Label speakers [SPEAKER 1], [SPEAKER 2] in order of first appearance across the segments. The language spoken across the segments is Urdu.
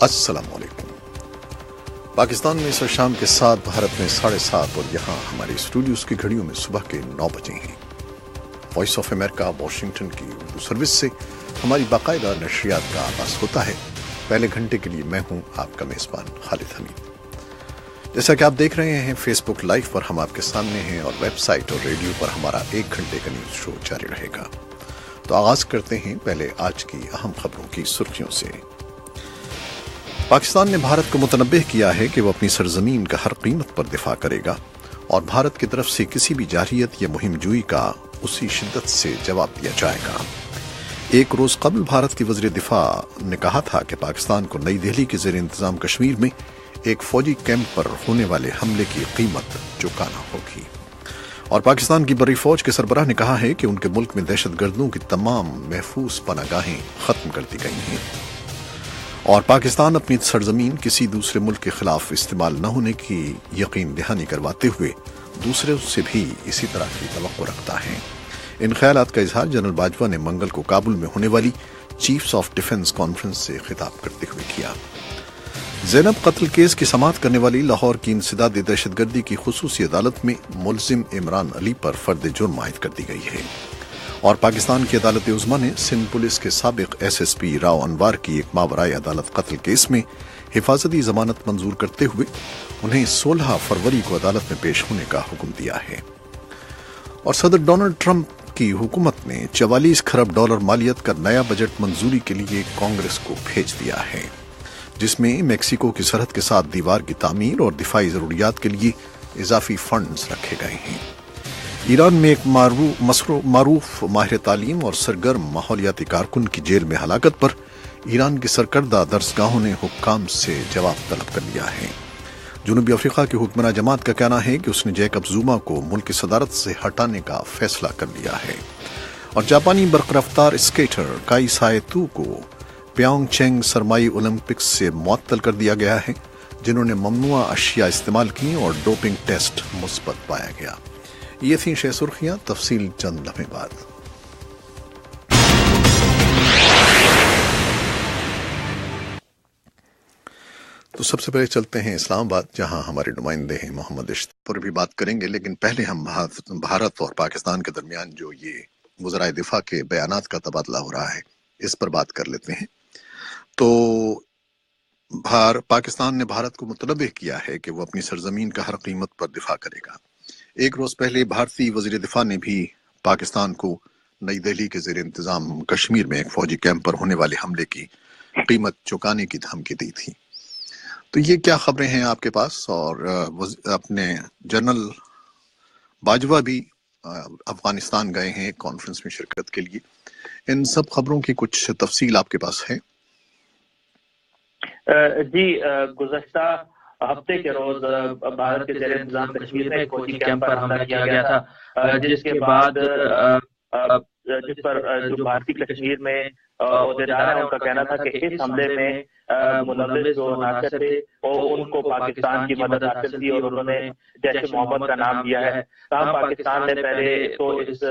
[SPEAKER 1] السلام علیکم۔ پاکستان میں اس شام کے 7، بھارت میں 7:30 اور یہاں ہمارے اسٹوڈیوز کی گھڑیوں میں صبح کے 9 بجے ہیں۔ وائس آف امریکہ واشنگٹن کی اردو سروس سے ہماری باقاعدہ نشریات کا آغاز ہوتا ہے۔ پہلے گھنٹے کے لیے میں ہوں آپ کا میزبان خالد حمید۔ جیسا کہ آپ دیکھ رہے ہیں فیس بک لائیو پر ہم آپ کے سامنے ہیں، اور ویب سائٹ اور ریڈیو پر ہمارا 1 گھنٹے کا نیوز شو جاری رہے گا۔ تو آغاز کرتے ہیں پہلے آج کی اہم خبروں کی سرخیوں سے۔ پاکستان نے بھارت کو متنبہ کیا ہے کہ وہ اپنی سرزمین کا ہر قیمت پر دفاع کرے گا، اور بھارت کی طرف سے کسی بھی جارحیت یا مہم جوئی کا اسی شدت سے جواب دیا جائے گا۔ ایک روز قبل بھارت کی وزیر دفاع نے کہا تھا کہ پاکستان کو نئی دہلی کے زیر انتظام کشمیر میں ایک فوجی کیمپ پر ہونے والے حملے کی قیمت چکانا ہوگی، اور پاکستان کی بری فوج کے سربراہ نے کہا ہے کہ ان کے ملک میں دہشت گردوں کی تمام محفوظ پناہ گاہیں ختم کر دی گئی ہیں، اور پاکستان اپنی سرزمین کسی دوسرے ملک کے خلاف استعمال نہ ہونے کی یقین دہانی کرواتے ہوئے دوسروں سے بھی اسی طرح کی توقع رکھتا ہے۔ ان خیالات کا اظہار جنرل باجوہ نے منگل کو کابل میں ہونے والی چیفز آف ڈیفنس کانفرنس سے خطاب کرتے ہوئے کیا۔ زینب قتل کیس کی سماعت کرنے والی لاہور کی انسدادی دہشت گردی کی خصوصی عدالت میں ملزم عمران علی پر فرد جرم عائد کر دی گئی ہے، اور پاکستان کی عدالت عظمیٰ نے سندھ پولیس کے سابق SSP راؤ انوار کی ایک ماورائے عدالت قتل کیس میں حفاظتی ضمانت منظور کرتے ہوئے انہیں 16 فروری کو عدالت میں پیش ہونے کا حکم دیا ہے۔ اور صدر ڈونلڈ ٹرمپ کی حکومت نے $44 کروڑ مالیت کا نیا بجٹ منظوری کے لیے کانگریس کو بھیج دیا ہے، جس میں میکسیکو کی سرحد کے ساتھ دیوار کی تعمیر اور دفاعی ضروریات کے لیے اضافی فنڈز رکھے گئے ہیں۔ ایران میں ایک معروف ماہر تعلیم اور سرگرم ماحولیاتی کارکن کی جیل میں ہلاکت پر ایران کی سرکردہ درسگاہوں نے حکام سے جواب طلب کر لیا ہے۔ جنوبی افریقہ کی حکمراں جماعت کا کہنا ہے کہ اس نے جیکب زوما کو ملک کی صدارت سے ہٹانے کا فیصلہ کر لیا ہے، اور جاپانی برق رفتار اسکیٹر کائی سائتو کو پیانگ چینگ سرمائی اولمپکس سے معطل کر دیا گیا ہے، جنہوں نے ممنوعہ اشیاء استعمال کی اور ڈوپنگ ٹیسٹ مثبت پایا گیا۔ یہ تھیں 6 سرخیاں، تفصیل چند لمحے بعد۔ تو سب سے پہلے چلتے ہیں اسلام آباد، جہاں ہمارے نمائندے ہیں محمد اشتیاق پر بھی بات کریں گے، لیکن پہلے ہم بھارت اور پاکستان کے درمیان جو یہ وزرائے دفاع کے بیانات کا تبادلہ ہو رہا ہے اس پر بات کر لیتے ہیں۔ تو پاکستان نے بھارت کو متنبہ کیا ہے کہ وہ اپنی سرزمین کا ہر قیمت پر دفاع کرے گا۔ ایک روز پہلے بھارتی وزیر دفاع نے بھی پاکستان کو نئی دہلی کے زیر انتظام کشمیر میں ایک فوجی کیمپ پر ہونے والے حملے کی قیمت چکانے کی دھمکی دی تھی۔ تو یہ کیا خبریں ہیں آپ کے پاس؟ اور اپنے جنرل باجوہ بھی افغانستان گئے ہیں ایک کانفرنس میں شرکت کے لیے، ان سب خبروں کی کچھ تفصیل آپ کے پاس ہے؟
[SPEAKER 2] جی، گزشتہ ہفتے کے روز بھارت کے زیر انتظام کشمیر میں ایک فوجی کیمپ پر حملہ کیا گیا تھا، جس کے بعد جس پر جو بھارتی کشمیر میں عہدیدار ہیں ان کا کہنا تھا کہ اس حملے میں ملوث جو عناصر تھے اور ان کو پاکستان کی مدد حاصل تھی، اور انہوں نے جیش محمد کا نام دیا ہے۔ تاہم پاکستان نے پہلے تو اس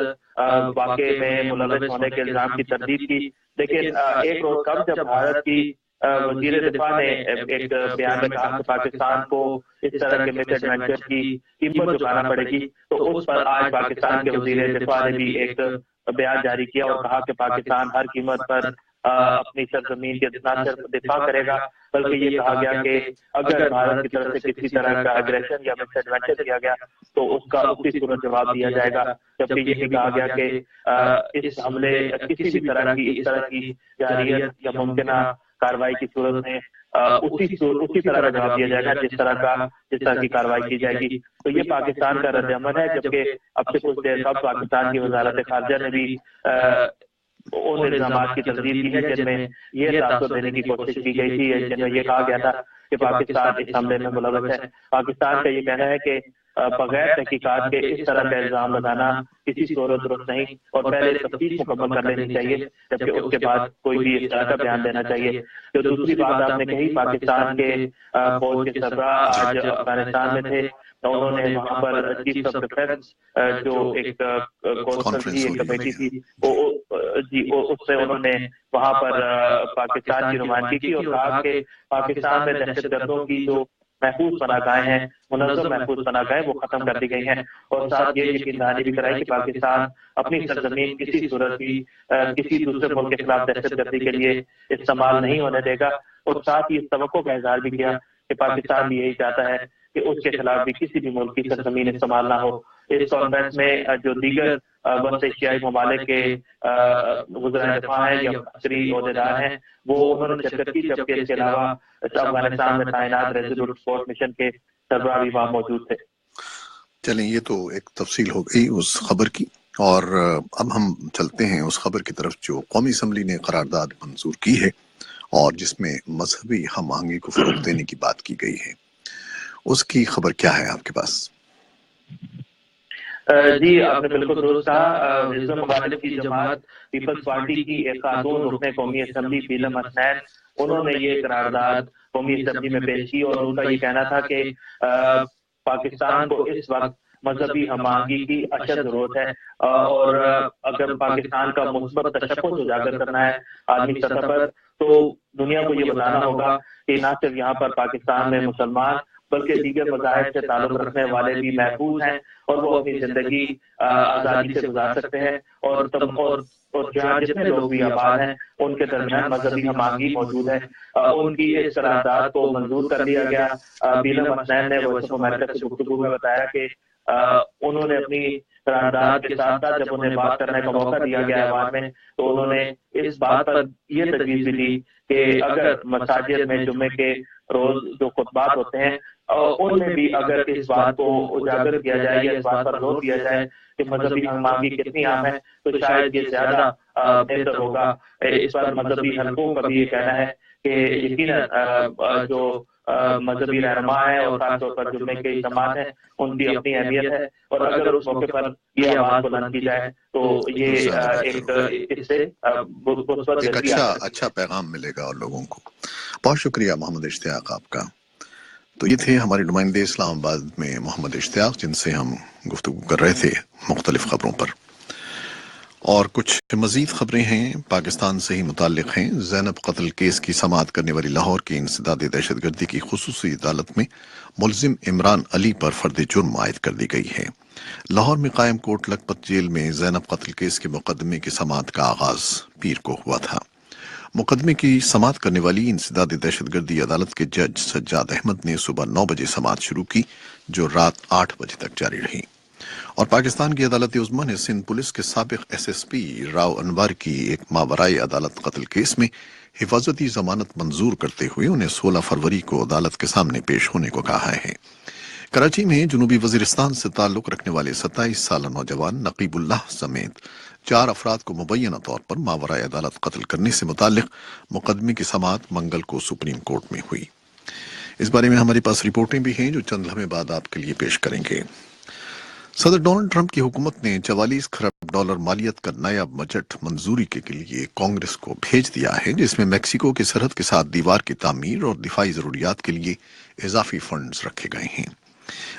[SPEAKER 2] واقعے میں ملوث ہونے کے الزام کی تردید کی، لیکن ایک روز قبل جب بھارت کی وزیر دفاع نے ایک بیان میں کہا کہ پاکستان کو اس طرح کے مس ایڈونچر کی قیمت چکانا پڑے گی، تو اس پر آج پاکستان کے وزیر دفاع نے بھی ایک بیان جاری کیا اور کہا کہ پاکستان ہر قیمت پر اپنی سرزمین کے نہ صرف دفاع کرے گا، بلکہ یہ کہا گیا کہ اگر بھارت کی طرف سے کسی طرح کا اگریشن یا مس ایڈونچر کیا گیا تو اس کا اسی صورت جواب دیا جائے گا۔ جبکہ یہ بھی کہا گیا کہ اس حملے کسی بھی طرح کی اس طرح کی جارحیت یا ممکنہ کارروائی کی صورت میں اسی طرح کا جواب دیا جائے گا جس طرح کی کارروائی کی جائے گی۔ تو یہ پاکستان کا رد عمل ہے، جبکہ اب سے کچھ دیر قبل پاکستان کی وزارت خارجہ نے بھی ان الزامات کی تردید کی ہے جن میں یہ تاثر دینے کی کوشش کی گئی تھی، جن میں یہ کہا گیا تھا کہ پاکستان اس حملے میں ملوث ہے۔ پاکستان کا یہ کہنا ہے کہ بغیر تحقیقات کے اس طرح کا الزام لگانا کسی صورت درست نہیں، اور پہلے تفتیش مکمل کر لینی چاہیے، جبکہ اس کے بعد کوئی بھی اس طرح کا بیان دینا چاہیے۔ جو دوسری بات آپ نے کہی، پاکستان کے فوج کے سربراہ آج افغانستان میں تھے، تو انہوں نے وہاں پر چیف آف ڈیفینس جو ایک کونسل تھی، ایک کمیٹی تھی، جی اس سے انہوں نے وہاں پر پاکستان کی نمائندگی کی اور کہا کہ پاکستان میں دہشت گردوں کی جو محفوظ پناہ گاہیں ہیں، منظم محفوظ پناہ گاہیں، وہ ختم کر دی گئی ہیں، اور ساتھ یہ یقین دہانی بھی کرائی کہ پاکستان اپنی سرزمین کسی صورت بھی کسی دوسرے ملک کے خلاف دہشت گردی کے لیے استعمال نہیں ہونے دے گا، اور ساتھ ہی اس توقع کا اظہار بھی کیا کہ پاکستان بھی یہی چاہتا ہے کہ اس کے خلاف بھی کسی بھی ملک کی سرزمین استعمال نہ ہو۔ اس کانفرنس میں جو دیگر وسط ایشیائی ممالک کے وزرائے دفاع ہیں یا عسکری عہدیدار ہیں، وہ انہوں نے شرکت کی، جبکہ اس کے علاوہ افغانستان میں تعینات ریزولوٹ سپورٹ مشن کے سربراہ بھی وہاں موجود تھے۔
[SPEAKER 1] چلیں، یہ تو ایک تفصیل ہو گئی اس خبر کی، اور اب ہم چلتے ہیں اس خبر کی طرف جو قومی اسمبلی نے قرارداد منظور کی ہے اور جس میں مذہبی ہم آہنگی کو فروغ دینے کی بات کی گئی ہے۔ اس کی خبر کیا ہے آپ کے پاس؟
[SPEAKER 2] جی، آپ نے بالکل درست کہا۔ حزب مخالف کی جماعت پیپلز پارٹی کی ایک خاتون رکن قومی اسمبلی بیلم حسنین، انہوں نے یہ قرارداد قومی اسمبلی میں پیش کی، اور ان کا یہ کہنا تھا کہ پاکستان کو اس وقت مذہبی ہم آہنگی کی اشد ضرورت ہے، اور اگر پاکستان کا مثبت تشخص اجاگر کرنا ہے عالمی سطح پر، تو دنیا کو یہ بتانا ہوگا کہ نہ صرف یہاں پر پاکستان میں مسلمان بلکہ دیگر مذاہب سے تعلق رکھنے والے بھی محفوظ ہیں، اور وہ اپنی زندگی آزادی سے گزار سکتے ہیں، اور جہاں جتنے لوگ بھی آباد ہیں ان کے درمیان مذہبی ہم آہنگی موجود ہے۔ ان کی اس قرارداد کو منظور کر لیا گیا۔ بیلم حسنین نے وائس آف امریکہ سے گفتگو میں بتایا کہ انہوں نے اپنی قرارداد کے ساتھ ساتھ جب انہیں بات کرنے کا موقع دیا گیا ایوان میں، تو انہوں نے اس بات پر یہ تجویز بھی دی کہ اگر مساجد میں جمعے کے روز جو خطبات ہوتے ہیں ان میں بھی اگر اس بات کو اجاگر کیا جائے یا اس بات پر زور دیا جائے کہ مذہبی ہم آہنگی کتنی عام ہے، تو شاید یہ زیادہ بہتر ہوگا۔ اس پر مذہبی حلقوں کا بھی یہ کہنا ہے کہ یقیناً جو مذہبی رہنما ہیں اور خاص طور پر جمعے کے اجتماعات ہیں ان کی اپنی اہمیت ہے، اور اگر اس موقع پر یہ آواز بلند کی جائے تو یہ ایک اس سے
[SPEAKER 1] ایک اچھا پیغام ملے گا اور لوگوں کو۔ بہت شکریہ محمد اشتیاق آپ کا۔ تو یہ تھے ہمارے نمائندے اسلام آباد میں محمد اشتیاق، جن سے ہم گفتگو کر رہے تھے مختلف خبروں پر۔ اور کچھ مزید خبریں ہیں پاکستان سے ہی متعلق ہیں۔ زینب قتل کیس کی سماعت کرنے والی لاہور کی انسداد دہشت گردی کی خصوصی عدالت میں ملزم عمران علی پر فرد جرم عائد کر دی گئی ہے۔ لاہور میں قائم کوٹ لکھپت جیل میں زینب قتل کیس کے مقدمے کی سماعت کا آغاز پیر کو ہوا تھا۔ مقدمے کی سماعت کرنے والی انسداد دہشت گردی عدالت کے جج سجاد احمد نے صبح 9 بجے سماعت شروع کی، جو رات 8 بجے تک جاری رہی، اور پاکستان کی عدالت عظمیٰ نے سندھ پولیس کے سابق ایس ایس پی راؤ انور کی ایک ماورائے عدالت قتل کیس میں حفاظتی ضمانت منظور کرتے ہوئے انہیں 16 فروری کو عدالت کے سامنے پیش ہونے کو کہا ہے۔ کراچی میں جنوبی وزیرستان سے تعلق رکھنے والے 27 سالہ نوجوان نقیب اللہ سمیت 4 افراد کو مبینہ طور پر ماورائے عدالت قتل کرنے سے متعلق مقدمے کی سماعت منگل کو سپریم کورٹ میں ہوئی۔ اس بارے میں ہمارے پاس رپورٹیں بھی ہیں جو چند لمحے بعد آپ کے لیے پیش کریں گے۔ صدر ڈونلڈ ٹرمپ کی حکومت نے 44 خرب ڈالر مالیت کا نیا بجٹ منظوری کے لیے کانگریس کو بھیج دیا ہے، جس میں میکسیکو کی سرحد کے ساتھ دیوار کی تعمیر اور دفاعی ضروریات کے لیے اضافی فنڈز رکھے گئے ہیں۔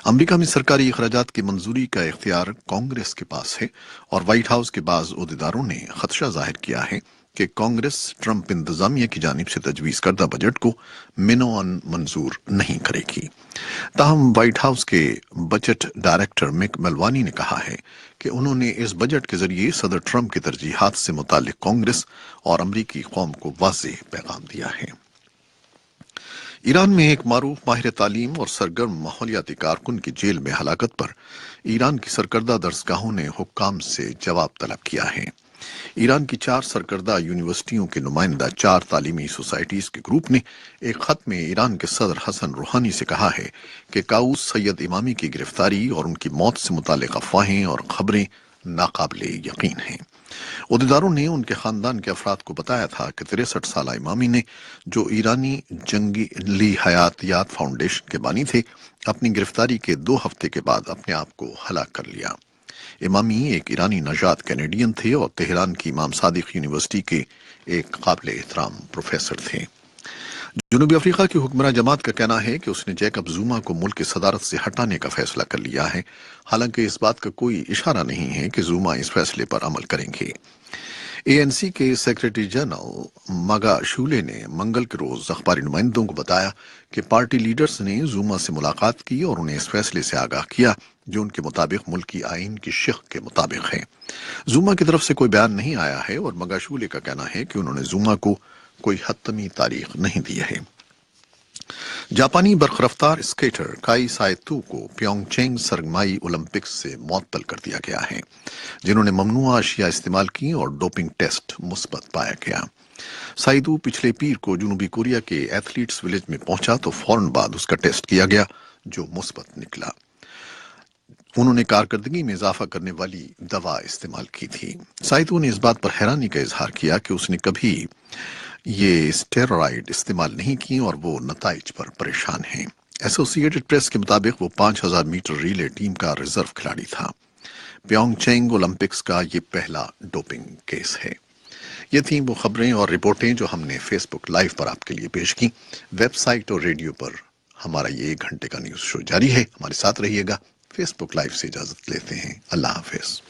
[SPEAKER 1] امریکہ میں سرکاری اخراجات کی منظوری کا اختیار کانگریس کے پاس ہے، اور وائٹ ہاؤس کے بعض عہدیداروں نے خدشہ ظاہر کیا ہے کہ کانگریس ٹرمپ انتظامیہ کی جانب سے تجویز کردہ بجٹ کو منوعاً منظور نہیں کرے گی۔ تاہم وائٹ ہاؤس کے بجٹ ڈائریکٹر مک ملوانی نے کہا ہے کہ انہوں نے اس بجٹ کے ذریعے صدر ٹرمپ کی ترجیحات سے متعلق کانگریس اور امریکی قوم کو واضح پیغام دیا ہے۔ ایران میں ایک معروف ماہر تعلیم اور سرگرم ماحولیاتی کارکن کی جیل میں ہلاکت پر ایران کی سرکردہ درسگاہوں نے حکام سے جواب طلب کیا ہے۔ ایران کی 4 سرکردہ یونیورسٹیوں کے نمائندہ 4 تعلیمی سوسائٹیز کے گروپ نے ایک خط میں ایران کے صدر حسن روحانی سے کہا ہے کہ قاؤس سید امامی کی گرفتاری اور ان کی موت سے متعلق افواہیں اور خبریں ناقابل یقین ہیں۔ عہدیداروں نے ان کے خاندان کے افراد کو بتایا تھا کہ 63 سالہ امامی نے، جو ایرانی جنگلی حیاتیات فاؤنڈیشن کے بانی تھے، اپنی گرفتاری کے 2 ہفتے کے بعد اپنے آپ کو ہلاک کر لیا۔ امامی ایک ایرانی نژاد کینیڈین تھے اور تہران کی امام صادق یونیورسٹی کے ایک قابل احترام پروفیسر تھے۔ جنوبی افریقہ کی حکمراں جماعت کا کہنا ہے کہ اس نے جیکب زوما کو ملک کی صدارت سے ہٹانے کا فیصلہ کر لیا ہے، حالانکہ اس بات کا کوئی اشارہ نہیں ہے کہ زوما اس فیصلے پر عمل کریں گے۔ اے این سی کے سیکریٹری جنرل مگا شولے نے منگل کے روز اخباری نمائندوں کو بتایا کہ پارٹی لیڈرز نے زوما سے ملاقات کی اور انہیں اس فیصلے سے آگاہ کیا جو ان کے مطابق ملکی آئین کی شق کے مطابق ہے۔ زوما کی طرف سے کوئی بیان نہیں آیا ہے اور مگا شولے کا کہنا ہے کہ انہوں نے زوما کو کوئی حتمی تاریخ نہیں دی ہے۔ جاپانی برق رفتار اسکیٹر کائی سائتو کو پیونگ چینگ سرمائی اولمپکس سے معطل کر دیا گیا ہے، جنہوں نے ممنوعہ اشیاء استعمال کی اور ڈوپنگ ٹیسٹ مثبت پایا گیا۔ سائتو پچھلے پیر کو جنوبی کوریا کے ایتھلیٹس ولیج میں پہنچا تو فوراً بعد اس کا ٹیسٹ کیا گیا جو مثبت نکلا۔ انہوں نے کارکردگی میں اضافہ کرنے والی دوا استعمال کی تھی۔ سائتو نے اس بات پر حیرانی کا اظہار کیا کہ اس نے کبھی یہ اسٹیرائڈ استعمال نہیں کی اور وہ نتائج پر پریشان ہیں۔ ایسوسی ایٹڈ پریس کے مطابق وہ 5000 میٹر ریلے ٹیم کا ریزرو کھلاڑی تھا۔ پیونگ چینگ اولمپکس کا یہ پہلا ڈوپنگ کیس ہے۔ یہ تھیں وہ خبریں اور رپورٹیں جو ہم نے فیس بک لائیو پر آپ کے لیے پیش کی۔ ویب سائٹ اور ریڈیو پر ہمارا یہ 1 گھنٹے کا نیوز شو جاری ہے، ہمارے ساتھ رہیے گا۔ فیس بک لائیو سے اجازت لیتے ہیں، اللہ حافظ۔